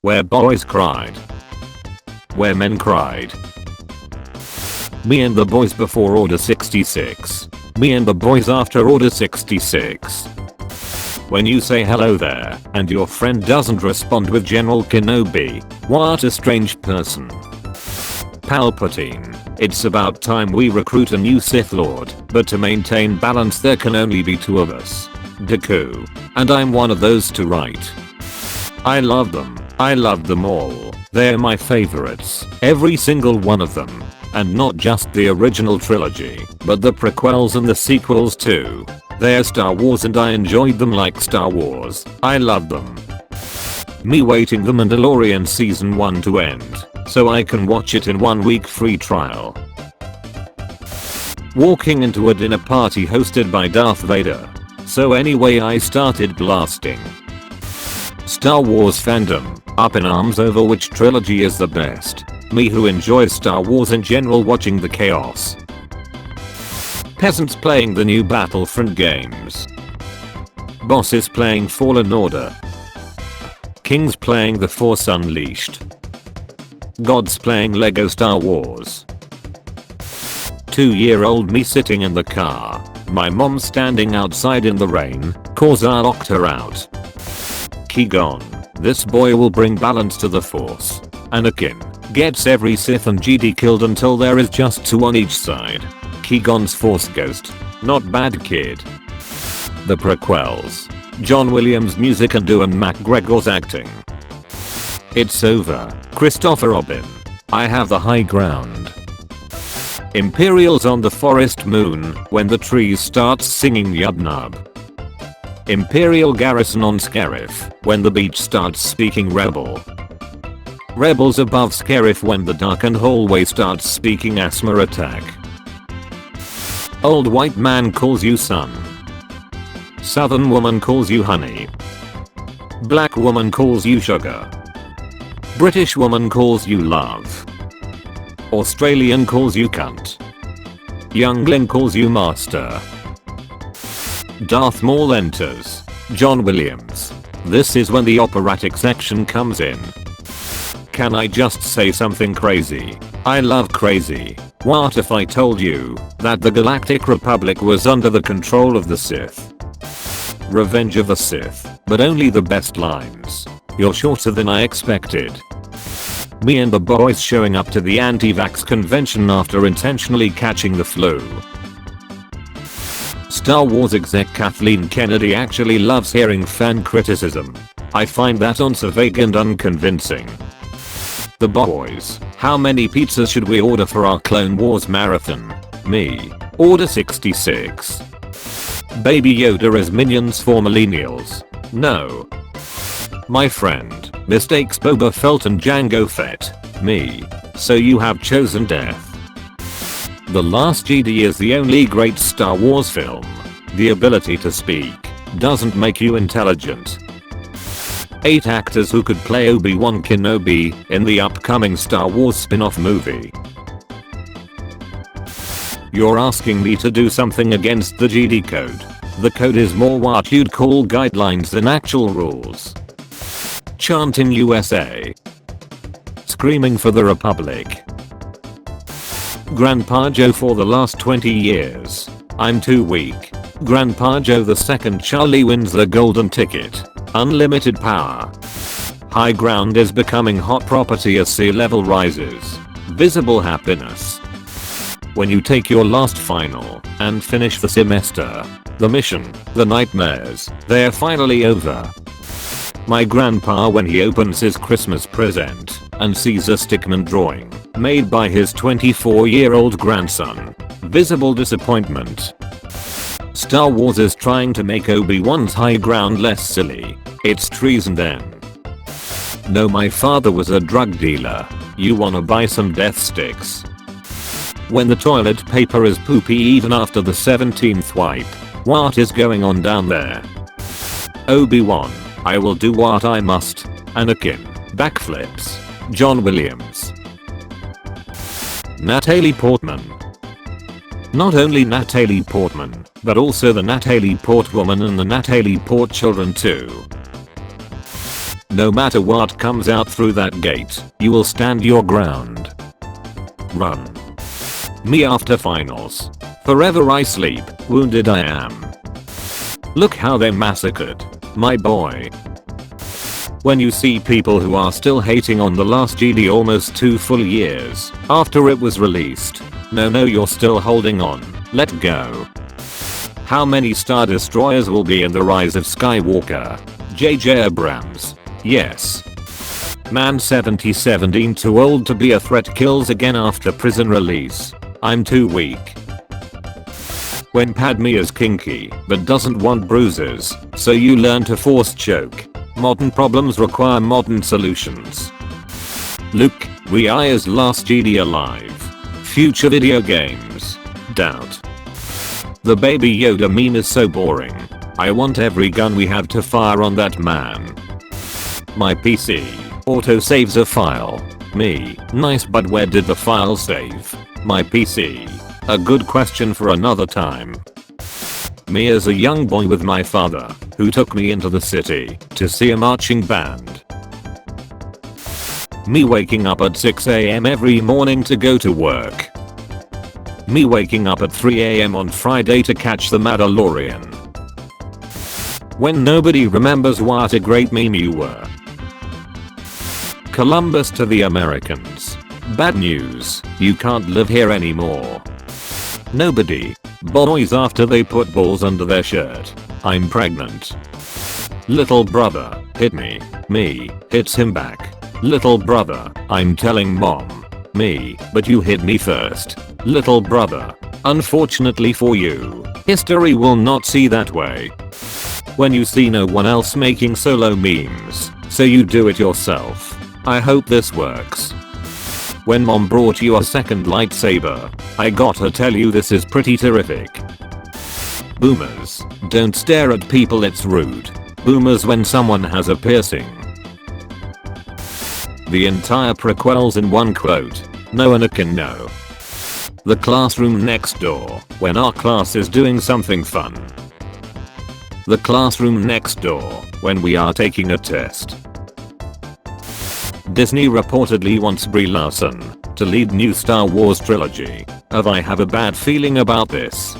Where boys cried. Where men cried. Me and the boys before Order 66. Me and the boys after Order 66. When you say hello there and your friend doesn't respond with General Kenobi, what a strange person. Palpatine, it's about time we recruit a new Sith Lord, but to maintain balance there can only be 2 of us. Dooku. And I'm one of those 2, right? I love them. I love them all. They're my favorites. Every single one of them. And not just the original trilogy, but the prequels and the sequels too. They're Star Wars and I enjoyed them like Star Wars. I love them. Me waiting The Mandalorian season 1 to end, so I can watch it in 1 week free trial. Walking into a dinner party hosted by Darth Vader. So anyway I started blasting Star Wars fandom, up in arms over which trilogy is the best. Me who enjoys Star Wars in general watching the chaos. Peasants playing the new Battlefront games. Bosses playing Fallen Order. Kings playing The Force Unleashed. Gods playing Lego Star Wars. 2-year-old me sitting in the car. My mom standing outside in the rain, cause I locked her out. Qui-Gon, this boy will bring balance to the Force. Anakin, gets every Sith and Jedi killed until there is just 2 on each side. Qui-Gon's Force Ghost, not bad kid. The prequels. John Williams' music and Ewan McGregor's acting. It's over. Christopher Robin. I have the high ground. Imperials on the forest moon when the trees start singing Yub-Nub. Imperial garrison on Scarif when the beach starts speaking rebel. Rebels above Scarif when the darkened hallway starts speaking asthma attack. Old white man calls you son. Southern woman calls you honey. Black woman calls you sugar. British woman calls you love. Australian calls you cunt. Youngling calls you master. Darth Maul enters. John Williams. This is when the operatic section comes in. Can I just say something crazy? I love crazy. What if I told you that the Galactic Republic was under the control of the Sith? Revenge of the Sith, but only the best lines. You're shorter than I expected. Me and the boys showing up to the anti-vax convention after intentionally catching the flu. Star Wars exec Kathleen Kennedy actually loves hearing fan criticism. I find that answer vague and unconvincing. The boys. How many pizzas should we order for our Clone Wars marathon? Me. Order 66. Baby Yoda as minions for millennials. No. My friend. Mistakes Boba Fett and Jango Fett. Me. So you have chosen death. The Last Jedi is the only great Star Wars film. The ability to speak doesn't make you intelligent. 8 actors who could play Obi-Wan Kenobi in the upcoming Star Wars spin-off movie. You're asking me to do something against the Jedi code. The code is more what you'd call guidelines than actual rules. Chanting USA. Screaming for the Republic. Grandpa Joe for the last 20 years. I'm too weak. Grandpa Joe II Charlie wins the golden ticket. Unlimited power. High ground is becoming hot property as sea level rises. Visible happiness. When you take your last final and finish the semester, the mission, the nightmares, they're finally over. My grandpa when he opens his Christmas present and sees a stickman drawing made by his 24-year-old grandson. Visible disappointment. Star Wars is trying to make Obi-Wan's high ground less silly. It's treason then. No, my father was a drug dealer. You wanna buy some death sticks? When the toilet paper is poopy even after the 17th wipe. What is going on down there? Obi-Wan, I will do what I must. Anakin, backflips. John Williams. Natalie Portman. Not only Natalie Portman, but also the Natalie Port woman and the Natalie Port children too. No matter what comes out through that gate, you will stand your ground. Run. Me after finals. Forever I sleep, wounded I am. Look how they massacred my boy. When you see people who are still hating on The Last Jedi almost 2 full years after it was released. No, you're still holding on. Let go. How many Star Destroyers will be in The Rise of Skywalker? J.J. Abrams. Yes. Man 17 too old to be a threat kills again after prison release. I'm too weak. When Padmé is kinky but doesn't want bruises, so you learn to force choke. Modern problems require modern solutions. Luke, is Last Jedi alive? Future video games? Doubt. The Baby Yoda meme is so boring. I want every gun we have to fire on that man. My PC auto saves a file. Me, nice, but where did the file save? My PC. A good question for another time. Me as a young boy with my father, who took me into the city to see a marching band. Me waking up at 6 AM every morning to go to work. Me waking up at 3 AM on Friday to catch the Mandalorian. When nobody remembers what a great meme you were. Columbus to the Americans. Bad news, you can't live here anymore. Nobody. Boys after they put balls under their shirt. I'm pregnant. Little brother, hit me. Me, hits him back. Little brother, I'm telling mom. Me, but you hit me first. Little brother. Unfortunately for you, history will not see that way. When you see no one else making solo memes, so you do it yourself. I hope this works. When mom brought you a second lightsaber, I gotta tell you this is pretty terrific. Boomers, don't stare at people, it's rude. Boomers when someone has a piercing. The entire prequels in one quote. No Anakin no. The classroom next door, when our class is doing something fun. The classroom next door, when we are taking a test. Disney reportedly wants Brie Larson to lead new Star Wars trilogy. I have a bad feeling about this.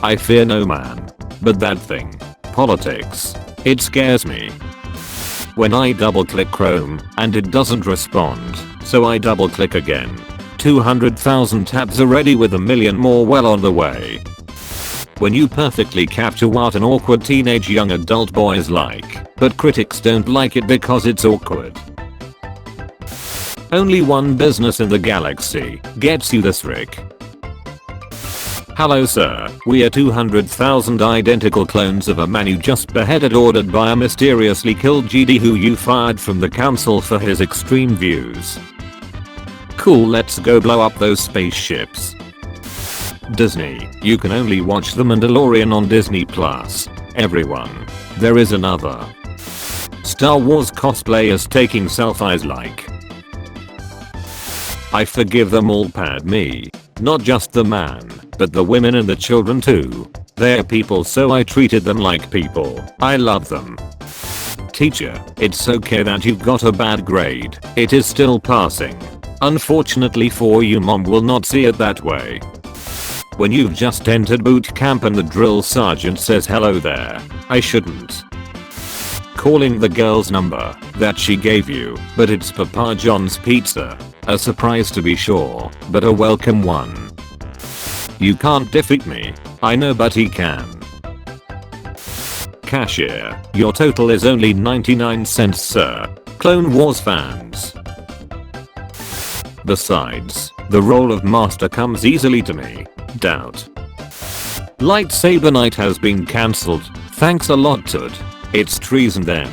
I fear no man. But that thing, politics, it scares me. When I double click Chrome and it doesn't respond, so I double click again. 200,000 tabs already with a million more well on the way. When you perfectly capture what an awkward teenage young adult boy is like, but critics don't like it because it's awkward. Only one business in the galaxy gets you this, Rick. Hello sir, we are 200,000 identical clones of a man you just beheaded, ordered by a mysteriously killed Jedi who you fired from the council for his extreme views. Cool, let's go blow up those spaceships. Disney, you can only watch The Mandalorian on Disney+. Everyone. There is another. Star Wars cosplayers taking selfies like. I forgive them all, Padmé. Not just the man, but the women and the children too. They're people, so I treated them like people. I love them. Teacher, it's okay that you got a bad grade. It is still passing. Unfortunately for you, mom will not see it that way. When you've just entered boot camp and the drill sergeant says hello there, I shouldn't. Calling the girl's number that she gave you, but it's Papa John's pizza. A surprise to be sure, but a welcome one. You can't defeat me. I know, but he can. Cashier, your total is only 99 cents, sir. Clone Wars fans. Besides, the role of master comes easily to me. Doubt. Lightsaber night has been cancelled. Thanks a lot, Tud. It's treason then.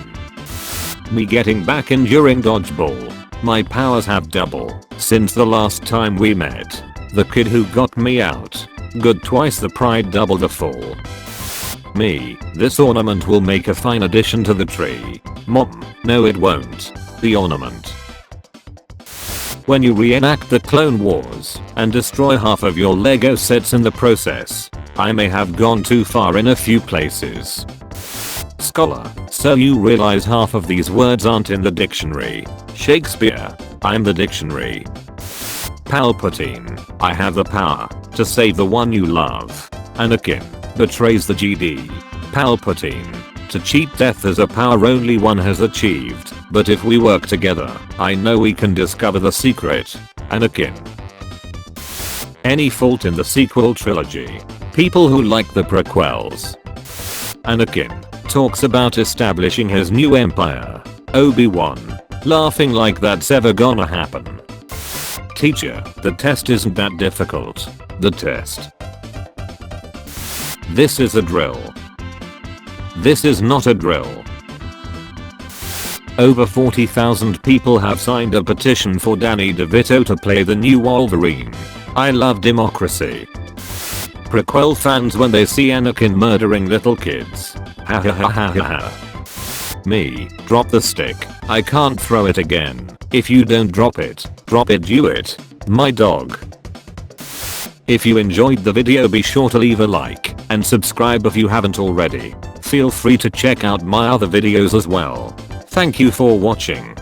Me getting back in during dodgeball. My powers have double since the last time we met. The kid who got me out. Good twice the pride, double the fall. Me, this ornament will make a fine addition to the tree. Mom, no it won't. The ornament. When you reenact the Clone Wars and destroy half of your Lego sets in the process, I may have gone too far in a few places. Scholar, so you realize half of these words aren't in the dictionary. Shakespeare, I'm the dictionary. Palpatine, I have the power to save the one you love. Anakin, betrays the Jedi. Palpatine, to cheat death is a power only one has achieved, but if we work together, I know we can discover the secret. Anakin. Any fault in the sequel trilogy? People who like the prequels. Anakin talks about establishing his new empire. Obi-Wan, laughing like that's ever gonna happen. Teacher, the test isn't that difficult. The test. This is a drill. This is not a drill. Over 40,000 people have signed a petition for Danny DeVito to play the new Wolverine. I love democracy. Prequel fans when they see Anakin murdering little kids. Ha ha ha ha ha. Me, drop the stick. I can't throw it again. If you don't drop it, do it. My dog. If you enjoyed the video, be sure to leave a like and subscribe if you haven't already. Feel free to check out my other videos as well. Thank you for watching.